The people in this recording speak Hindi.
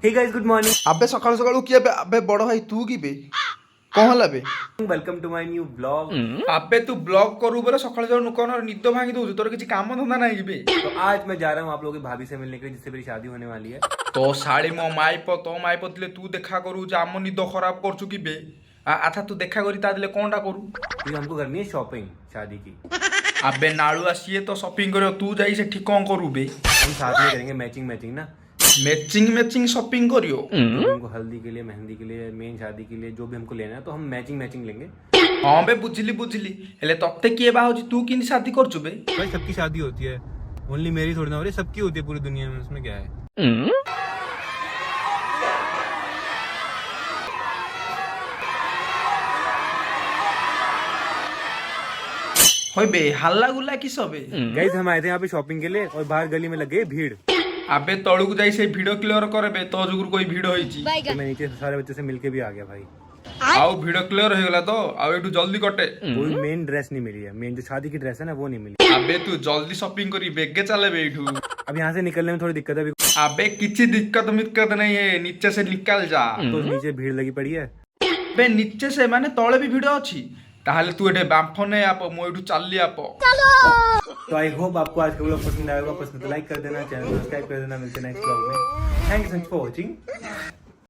Hey guys good morning. अबे सकाळू सकाळू किए बे अबे बड़ भाई तू की बे कौन हला बे welcome to my new blog. अबे तू ब्लॉग करू बोले सकाळू सकाळू नुकन निद भांगी दउ तोर किछि काम धंदा नहीं बे। तो आज मैं जा रहा हूँ आप लोगों की भाभी से मिलने के लिए जिससे मेरी शादी होने वाली है। तो साड़ी मो माइप तो माइप तिले तू देखा करू जे आम निद खराब करछु की बे आथा तू देखा करी ता दिले कोनटा करू क्योंकि हमको करनी है शॉपिंग शादी की। अबे नाड़ू आसीए तो शॉपिंग करियो तू जाई से ठीक कौन करू बे हम साथ में करेंगे मैचिंग मैचिंग ना। मैचिंग मैचिंग शॉपिंग करियो जो भी हमको हल्दी के लिए मेहंदी के लिए मेन शादी के लिए जो भी हमको लेना है तो हम मैचिंग मैचिंग लेंगे। हां बे बुझिली बुझिली हेले तत्ते किए बा होजी तू किन शादी करछु बे। भाई सबकी शादी होती है, ओनली मेरी थोड़ी ना हो रही, सबकी होती है पूरी दुनिया में, उसमें क्या है। होय बे हल्ला गुल्ला की सबे गाइस हम आए थे यहाँ पे शॉपिंग के लिए और बाहर गली में लग गई भीड़। अबे तळुक जाई से वीडियो क्लियर करे बे तो जुगुर कोई वीडियो होईची तो मैं नीचे सारे बच्चों से मिलके भी आ गया भाई। आउ वीडियो क्लियर हो गला तो आउ एटू जल्दी कटे कोई मेन ड्रेस नहीं मिली है, मेन जो शादी की ड्रेस है ना वो नहीं मिली। अबे तू जल्दी शॉपिंग करी बेगे चले बे एटू अब यहाँ से निकलने में थोड़ी दिक्कत है अबे किसी दिक्कत मिक्कत नहीं है नीचे से निकल जा तो नीचे भीड़ लगी पड़ी है। बे नीचे से माने तळे भी वीडियो अछि ताहले तू एठे बांफो नै आप मो एटू चलली आप। तो आई होप आपको आज का व्लॉग पसंद आएगा, पसंद तो लाइक कर देना, चैनल सब्सक्राइब कर देना। मिलते हैं नेक्स्ट व्लॉग में। Thank you so much for watching.